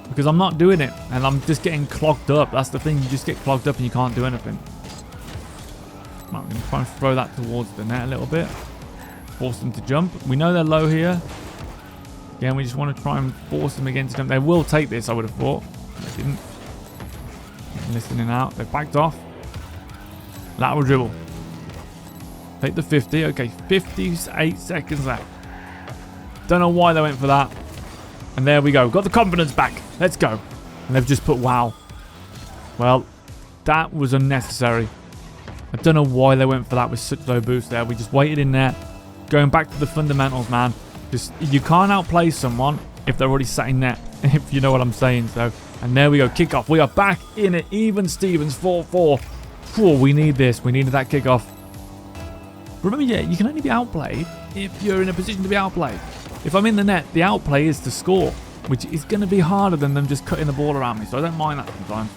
Because I'm not doing it, and I'm just getting clogged up. That's the thing, you just get clogged up and you can't do anything. Right, I'm going to try and throw that towards the net a little bit. Force them to jump. We know they're low here. Again, we just want to try and force them against them. They will take this, I would have thought. They didn't. Listening out. They backed off. Lateral dribble. Take the 50. Okay, 58 seconds left. Don't know why they went for that. And there we go. Got the confidence back. Let's go. And they've just put wow. Well, that was unnecessary. I don't know why they went for that with such low boost there. We just waited in there. Going back to the fundamentals, man. Just, you can't outplay someone if they're already sat in net. If you know what I'm saying. So, and there we go. Kickoff. We are back in it. Even Stevens 4-4. Whew, we need this. We needed that kickoff. Remember, yeah, you can only be outplayed if you're in a position to be outplayed. If I'm in the net, the outplay is to score, which is going to be harder than them just cutting the ball around me. So I don't mind that sometimes.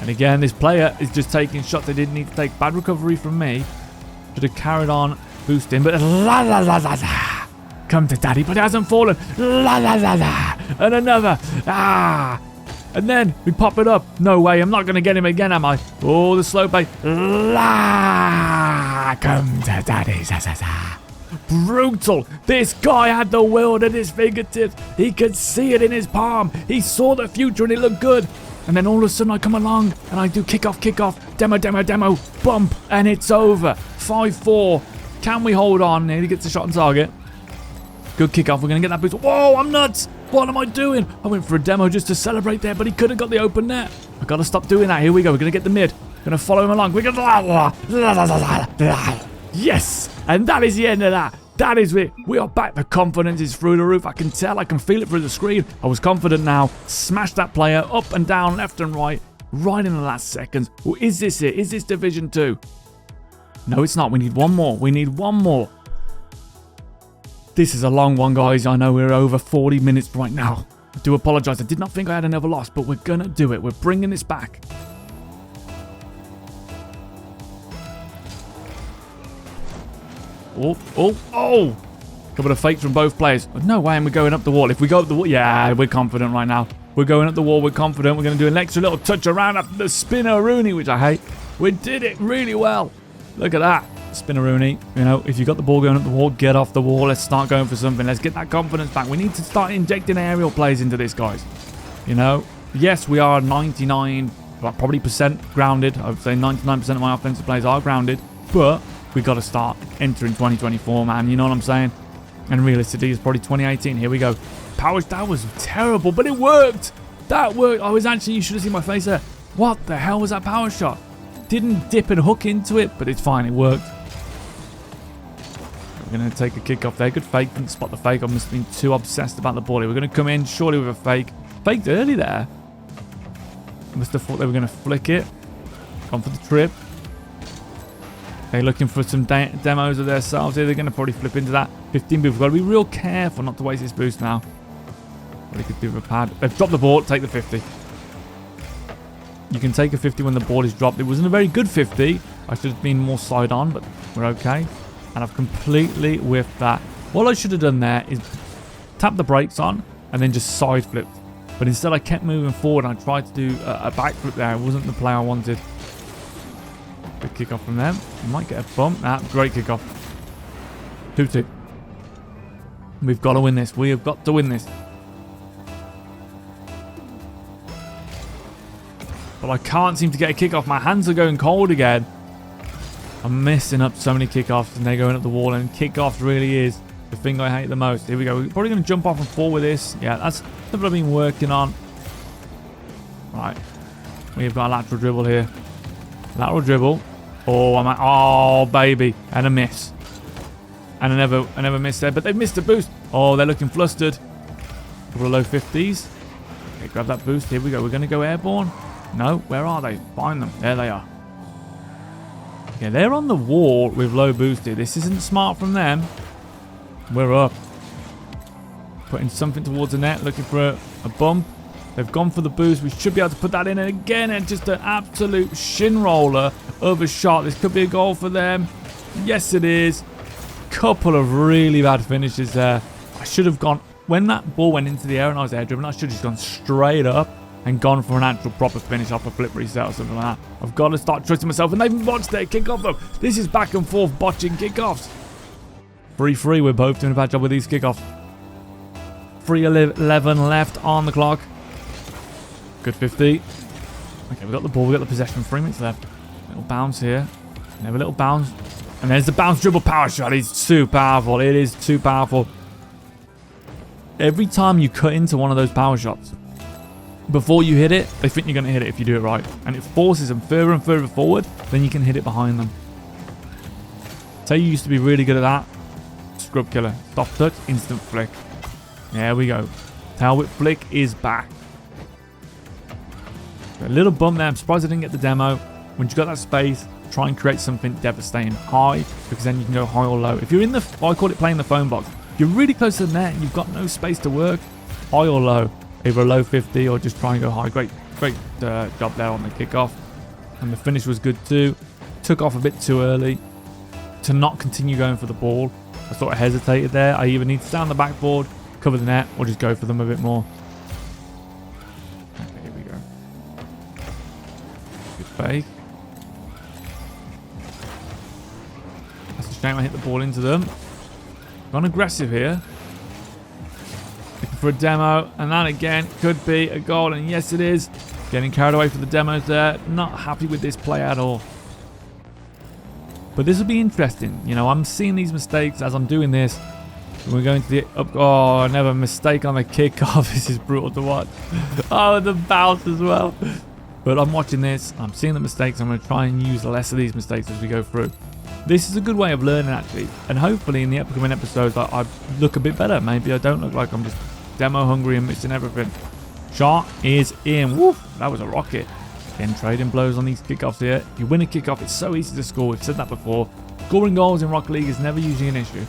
And again, this player is just taking shots they didn't need to take. Bad recovery from me. Should have carried on boosting, but la la la la la. Come to daddy, but it hasn't fallen. La la la la. And another. Ah. And then we pop it up. No way, I'm not going to get him again, am I? Oh, the slow play. La. Come to daddy. Za, za, za. Brutal. This guy had the world at his fingertips. He could see it in his palm. He saw the future and it looked good. And then all of a sudden I come along and I do kickoff, demo, bump, and it's over. 5-4. Can we hold on? He gets a shot on target. Good kickoff. We're going to get that boost. Whoa, I'm nuts. What am I doing? I went for a demo just to celebrate there, but he could have got the open net. I've got to stop doing that. Here we go. We're going to get the mid. Going to follow him along. We're going to... Yes. And that is the end of that. That is it. We are back. The confidence is through the roof. I can tell. I can feel it through the screen. I was confident now. Smash that player up and down, left and right in the last seconds. Well, is this it? Is this Division 2? No, it's not. We need one more. We need one more. This is a long one, guys. I know we're over 40 minutes right now. I do apologize. I did not think I had another loss, but we're going to do it. We're bringing this back. Oh. Couple of fakes from both players. No way am we going up the wall. If we go up the wall, yeah, we're confident right now. We're going up the wall. We're confident. We're going to do an extra little touch around after the spinner-rooney, which I hate. We did it really well. Look at that. Spinner-rooney. You know, if you got the ball going up the wall, get off the wall. Let's start going for something. Let's get that confidence back. We need to start injecting aerial plays into this, guys. You know, yes, we are 99, probably percent grounded. I would say 99% of my offensive plays are grounded, but we got to start entering 2024, man. You know what I'm saying? And realistically, it's probably 2018. Here we go. Power. That was terrible, but it worked. That worked. I was actually, you should have seen my face there. What the hell was that power shot? Didn't dip and hook into it, but it's fine. It worked. We're going to take a kick off there. Good fake. Didn't spot the fake. I must have been too obsessed about the ball. We're going to come in surely with a fake. Faked early there. Must have thought they were going to flick it. Gone for the trip. They're looking for some demos of themselves here. They're going to probably flip into that 15 boost. We've got to be real careful not to waste this boost now. What he could do with a pad. They've dropped the ball. Take the 50. You can take a 50 when the ball is dropped. It wasn't a very good 50. I should have been more side on, but we're okay. And I've completely whiffed that. What I should have done there is tap the brakes on and then just side flipped. But instead I kept moving forward and I tried to do a backflip there. It wasn't the play I wanted. Good kick off from them. We might get a bump. Great kick off. 2-2. We've got to win this. We have got to win this. But I can't seem to get a kick off. My hands are going cold again. I'm messing up so many kickoffs and they're going up the wall, and kickoffs really is the thing I hate the most. Here we go. We're probably going to jump off and fall with this. Yeah, that's what I've been working on. Right. We've got a lateral dribble here. Lateral dribble. Oh, oh, baby. And a miss. And another miss there, but they've missed a boost. Oh, they're looking flustered. Couple of low 50s. Okay, grab that boost. Here we go. We're going to go airborne. No, where are they? Find them. There they are. Yeah, they're on the wall with low boosted. This isn't smart from them. We're up. Putting something towards the net, looking for a bump. They've gone for the boost. We should be able to put that in. And again, it's just an absolute shin roller of a shot. This could be a goal for them. Yes, it is. couple of really bad finishes there. I should have gone, when that ball went into the air and I was air driven, I should have just gone straight up and gone for an actual proper finish off a flip reset or something like that. I've got to start trusting myself, and they've botched their kickoff though. This is back and forth botching kickoffs. 3-3, we're both doing a bad job with these kickoffs. 3:11 left on the clock. Good 50. Okay, we got the ball, we got the possession, 3 minutes left. Little bounce here, and have a little bounce. And there's the bounce dribble power shot. It's too powerful. It is too powerful. Every time you cut into one of those power shots, before you hit it, they think you're going to hit it if you do it right. And it forces them further and further forward, then you can hit it behind them. Say you used to be really good at that. Scrub killer. Stop touch, instant flick. There we go. Tail whip flick is back. A little bump there. I'm surprised I didn't get the demo. When you've got that space, try and create something devastating high, because then you can go high or low. If you're in the, I call it playing the phone box. If you're really close to the net and you've got no space to work, high or low. Either a low 50 or just try and go high. Great job there on the kickoff. And the finish was good too. Took off a bit too early to not continue going for the ball. I sort of hesitated there. I either need to stay on the backboard, cover the net, or just go for them a bit more. Okay, here we go. Good fake. That's a shame I hit the ball into them. Gone aggressive here. Looking for a demo, and that again could be a goal, and yes it is. Getting carried away for the demos there. Not happy with this play at all. But this will be interesting. You know, I'm seeing these mistakes as I'm doing this. We're going to the up. Oh, another mistake on the kickoff. This is brutal to watch. Oh, the bounce as well. But I'm watching this. I'm seeing the mistakes. I'm going to try and use less of these mistakes as we go through. This is a good way of learning, actually. And hopefully in the upcoming episodes, I look a bit better. Maybe I don't look like I'm just demo hungry and missing everything. Shot is in. Woo, that was a rocket. Again, trading blows on these kickoffs here. If you win a kickoff, it's so easy to score. We've said that before. Scoring goals in Rocket League is never usually an issue.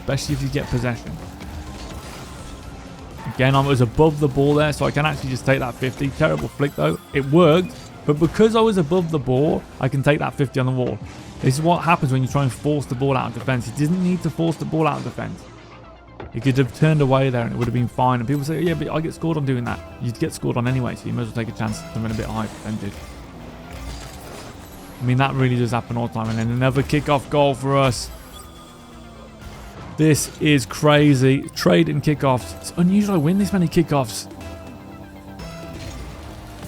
Especially if you get possession. Again, I was above the ball there, so I can actually just take that 50. Terrible flick though. It worked, but because I was above the ball, I can take that 50 on the wall. This is what happens when you try and force the ball out of defense. He didn't need to force the ball out of defense. He could have turned away there and it would have been fine. And people say, yeah, but I get scored on doing that. You'd get scored on anyway, so you might as well take a chance to win a bit high percentage. I mean, that really does happen all the time. And then another kickoff goal for us. This is crazy. Trade and kickoffs. It's unusual I win this many kickoffs.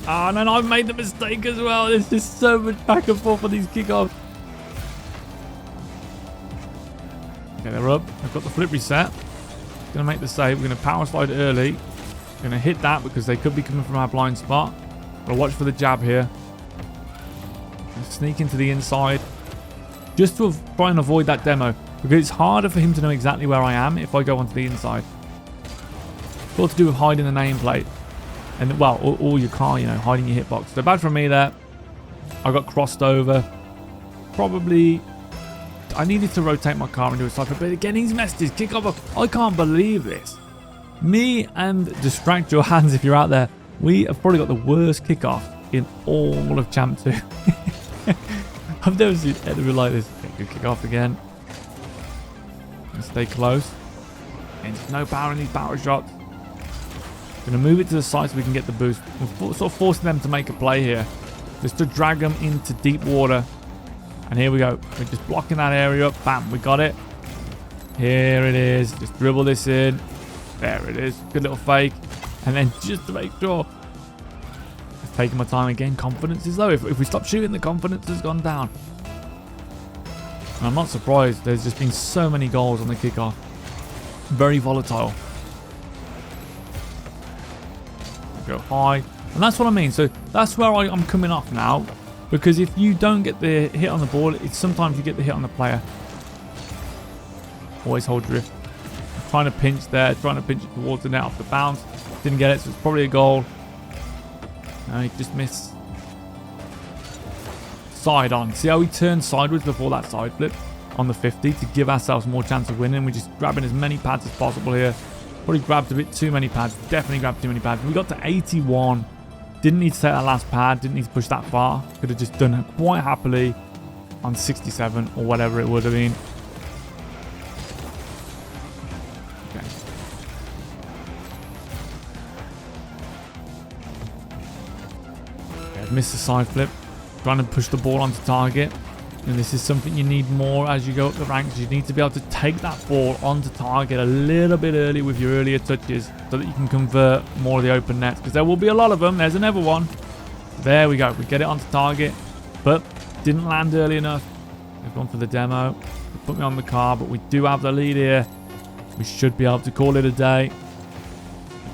Oh, and then I've made the mistake as well. There's just so much back and forth on these kickoffs. Okay, they're up. I've got the flip reset. Going to make the save. We're going to power slide early. Going to hit that because they could be coming from our blind spot. But watch for the jab here. Sneak into the inside. Just to try and avoid that demo. Because it's harder for him to know exactly where I am if I go onto the inside. It's all to do with hiding the nameplate. And, well, or your car, you know, hiding your hitbox. So bad from me there. I got crossed over. Probably... I needed to rotate my car and do a cypher, but again, he's messed his kickoff up. I can't believe this. Me and Distract Your Hands, if you're out there, we have probably got the worst kickoff in all of Champ 2. I've never seen anything like this. Okay, good kickoff again. And stay close. And there's no power in these power shots. Gonna move it to the side so we can get the boost. We're sort of forcing them to make a play here. Just to drag them into deep water. And here we go. We're just blocking that area up. Bam, we got it. Here it is. Just dribble this in. There it is. Good little fake. And then just to make sure. Just taking my time again. Confidence is low. If we stop shooting, the confidence has gone down. And I'm not surprised. There's just been so many goals on the kickoff. Very volatile. Go high. And that's what I mean. So that's where I'm coming off now. Because if you don't get the hit on the ball, it's sometimes you get the hit on the player. Always hold drift. Trying to pinch there, trying to pinch it towards the net off the bounce. Didn't get it, so it's probably a goal. No, he just missed. Side on. See how we turned sideways before that side flip on the 50 to give ourselves more chance of winning. We're just grabbing as many pads as possible here. Probably grabbed a bit too many pads. Definitely grabbed too many pads. We got to 81. Didn't need to take that last pad. Didn't need to push that far. Could have just done it quite happily. on 67 or whatever it would have been. Okay. Okay, I've missed the side flip. Trying to push the ball onto target. And this is something you need more as you go up the ranks. You need to be able to take that ball onto target a little bit early with your earlier touches so that you can convert more of the open nets, because there will be a lot of them. There's another one. There we go. We get it onto target, but didn't land early enough. They've gone for the demo. They put me on the car, but we do have the lead here. We should be able to call it a day.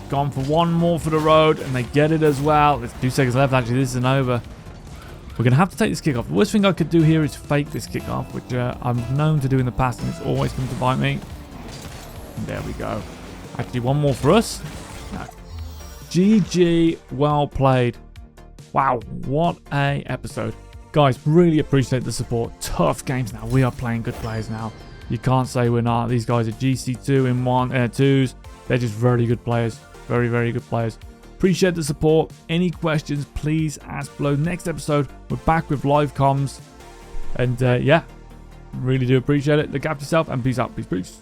Gone for one more for the road, and they get it as well. There's 2 seconds left. Actually, this isn't over. We're going to have to take this kickoff. The worst thing I could do here is fake this kickoff, which I'm known to do in the past, and it's always come to bite me. And there we go. Actually, one more for us. No. GG, well played. Wow, what a episode. Guys, really appreciate the support. Tough games now. We are playing good players now. You can't say we're not. These guys are GC2 in 2s. They're just very good players. Very, very good players. Appreciate the support. Any questions, please ask below. Next episode, we're back with live comms. And yeah, really do appreciate it. Look after yourself and peace out. Peace.